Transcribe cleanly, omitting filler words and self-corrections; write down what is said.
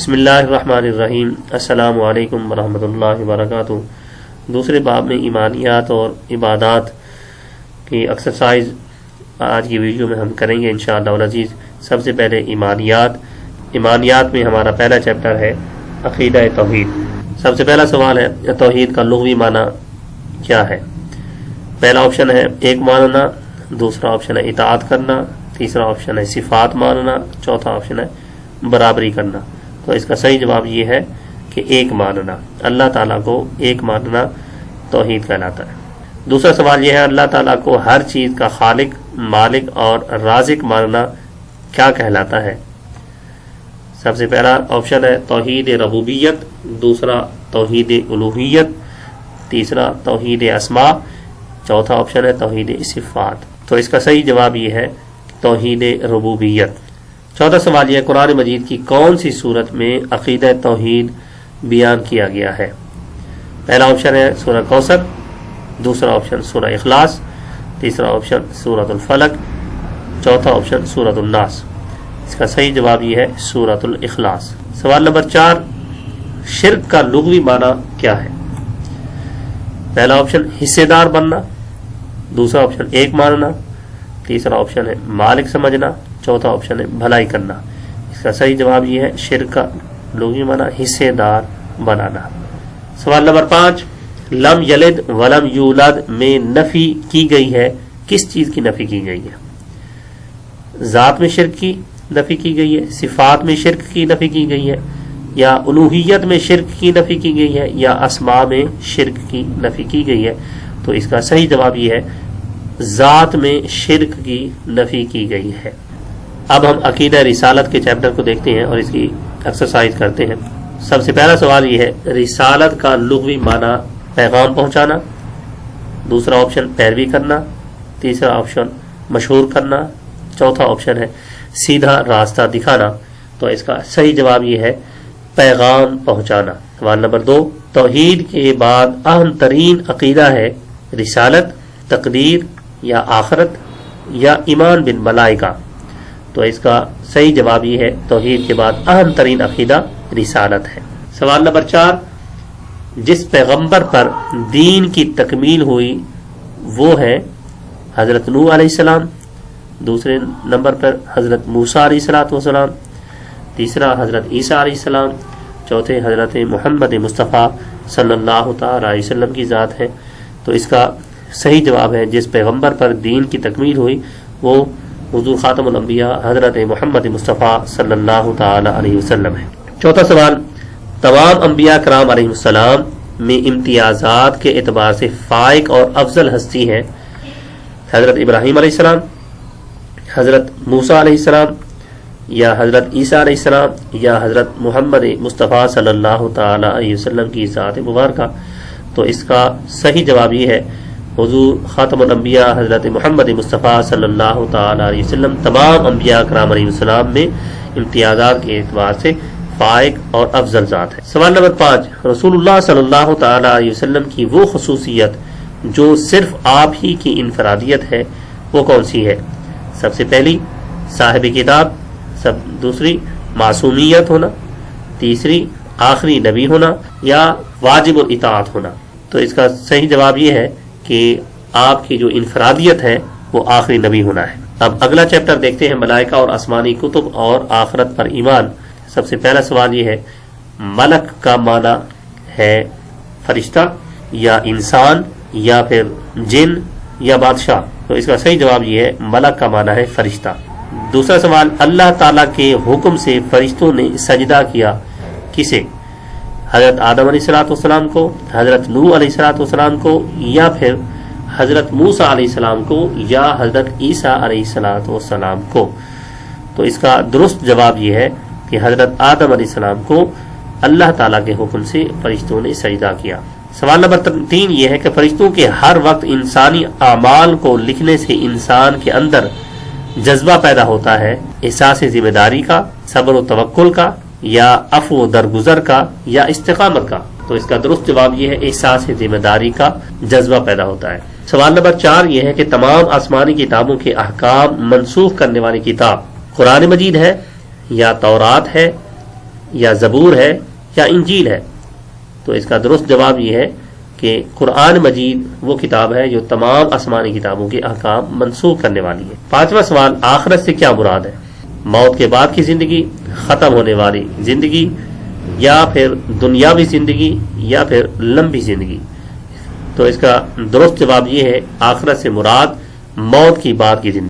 بسم اللہ الرحمن الرحیم، السلام علیکم ورحمۃ اللہ وبرکاتہ۔ دوسرے باب میں ایمانیات اور عبادات کی ایکسرسائز آج کی ویڈیو میں ہم کریں گے انشاءاللہ العزیز۔ سب سے پہلے ایمانیات میں ہمارا پہلا چیپٹر ہے عقیدہ توحید۔ سب سے پہلا سوال ہے توحید کا لغوی معنی کیا ہے؟ پہلا آپشن ہے ایک ماننا، دوسرا آپشن ہے اطاعت کرنا، تیسرا آپشن ہے صفات ماننا، چوتھا آپشن ہے برابری کرنا۔ تو اس کا صحیح جواب یہ ہے کہ ایک ماننا، اللہ تعالیٰ کو ایک ماننا توحید کہلاتا ہے۔ دوسرا سوال یہ ہے اللہ تعالیٰ کو ہر چیز کا خالق، مالک اور رازق ماننا کیا کہلاتا ہے؟ سب سے پہلا آپشن ہے توحید ربوبیت، دوسرا توحید الوہیت، تیسرا توحید اسماء، چوتھا آپشن ہے توحید صفات۔ تو اس کا صحیح جواب یہ ہے توحید ربوبیت۔ چوتھا سوال یہ ہے قرآن مجید کی کون سی صورت میں عقیدہ توحید بیان کیا گیا ہے؟ پہلا آپشن ہے سورہ کوثر، دوسرا آپشن سورہ اخلاص، تیسرا آپشن سورۃ الفلق، چوتھا آپشن سورۃ الناس۔ اس کا صحیح جواب یہ ہے سورۃ الاخلاص۔ سوال نمبر 4، شرک کا لغوی معنی کیا ہے؟ پہلا آپشن حصے دار بننا، دوسرا آپشن ایک ماننا، تیسرا آپشن ہے مالک سمجھنا، چوتھا آپشن ہے بھلائی کرنا۔ اس کا صحیح جواب یہ ہے شرک کا لغوی معنی حصے دار بنانا۔ سوال نمبر 5، لم یلد ولم یولد میں نفی کی گئی ہے، کس چیز کی نفی کی گئی ہے؟ ذات میں شرک کی نفی کی گئی ہے، صفات میں شرک کی نفی کی گئی ہے، یا الوہیت میں شرک کی نفی کی گئی ہے، یا اسماء میں شرک کی نفی کی گئی ہے؟ تو اس کا صحیح جواب یہ ہے ذات میں شرک کی نفی کی گئی ہے۔ اب ہم عقیدہ رسالت کے چیپٹر کو دیکھتے ہیں اور اس کی ایکسرسائز کرتے ہیں۔ سب سے پہلا سوال یہ ہے رسالت کا لغوی معنی پیغام پہنچانا، دوسرا آپشن پیروی کرنا، تیسرا آپشن مشہور کرنا، چوتھا آپشن ہے سیدھا راستہ دکھانا۔ تو اس کا صحیح جواب یہ ہے پیغام پہنچانا۔ سوال نمبر 2، توحید کے بعد اہم ترین عقیدہ ہے رسالت، تقدیر یا آخرت یا ایمان بالملائکہ؟ تو اس کا صحیح جواب یہ ہے توحید کے بعد اہم ترین عقیدہ رسالت ہے۔ سوال نمبر 4، جس پیغمبر پر دین کی تکمیل ہوئی وہ ہے حضرت نوح علیہ السلام، دوسرے نمبر پر حضرت موسیٰ علیہ السلام، تیسرا حضرت عیسیٰ علیہ السلام، چوتھے حضرت محمد مصطفیٰ صلی اللہ تعالی علیہ وسلم کی ذات ہے۔ تو اس کا صحیح جواب ہے جس پیغمبر پر دین کی تکمیل ہوئی وہ حضور خاتم الانبیاء حضرت محمد مصطفیٰ صلی اللہ تعالی علیہ وسلم ہے۔ چوتھا سوال، تمام انبیاء کرام علیہ السلام میں امتیازات کے اعتبار سے فائق اور افضل ہستی ہے؟ حضرت ابراہیم علیہ السلام، حضرت موسیٰ علیہ السلام، یا حضرت عیسیٰ علیہ السلام، یا حضرت محمد مصطفیٰ صلی اللہ تعالی علیہ وسلم کی ذات مبارکہ؟ تو اس کا صحیح جواب یہ ہے حضور خاتم الانبیاء حضرت محمد مصطفیٰ صلی اللہ تعالی علیہ وسلم تمام انبیاء کرام علیہ السلام میں امتیازات کے اعتبار سے فائق اور افضل ذات ہے۔ سوال نمبر 5، رسول اللہ صلی اللہ تعالی علیہ وسلم کی وہ خصوصیت جو صرف آپ ہی کی انفرادیت ہے وہ کون سی ہے؟ سب سے پہلی صاحب کتاب، دوسری معصومیت ہونا، تیسری آخری نبی ہونا، یا واجب الاطاعت ہونا؟ تو اس کا صحیح جواب یہ ہے کہ آپ کی جو انفرادیت ہے وہ آخری نبی ہونا ہے۔ اب اگلا چیپٹر دیکھتے ہیں ملائکہ اور آسمانی کتب اور آخرت پر ایمان۔ سب سے پہلا سوال یہ ہے ملک کا معنی ہے فرشتہ یا انسان یا پھر جن یا بادشاہ؟ تو اس کا صحیح جواب یہ ہے ملک کا معنی ہے فرشتہ۔ دوسرا سوال، اللہ تعالیٰ کے حکم سے فرشتوں نے سجدہ کیا کسے؟ حضرت آدم علیہ السلام کو، حضرت نوح علیہ السلام کو، یا پھر حضرت موسیٰ علیہ السلام کو، یا حضرت عیسیٰ علیہ السلام کو؟ تو اس کا درست جواب یہ ہے کہ حضرت آدم علیہ السلام کو اللہ تعالیٰ کے حکم سے فرشتوں نے سجدہ کیا۔ سوال نمبر 3 یہ ہے کہ فرشتوں کے ہر وقت انسانی اعمال کو لکھنے سے انسان کے اندر جذبہ پیدا ہوتا ہے احساس ذمہ داری کا، صبر و توکل کا، یا عفو و درگزر کا، یا استقامت کا؟ تو اس کا درست جواب یہ ہے احساس ذمہ داری کا جذبہ پیدا ہوتا ہے۔ سوال نمبر 4 یہ ہے کہ تمام آسمانی کتابوں کے احکام منسوخ کرنے والی کتاب قرآن مجید ہے، یا تورات ہے، یا زبور ہے یا انجیل ہے؟ تو اس کا درست جواب یہ ہے کہ قرآن مجید وہ کتاب ہے جو تمام آسمانی کتابوں کے احکام منسوخ کرنے والی ہے۔ پانچواں سوال، آخرت سے کیا مراد ہے؟ موت کے بعد کی زندگی، ختم ہونے والی زندگی، یا پھر دنیاوی زندگی، یا پھر لمبی زندگی؟ تو اس کا درست جواب یہ ہے، آخرت سے مراد موت کی بعد کی زندگی۔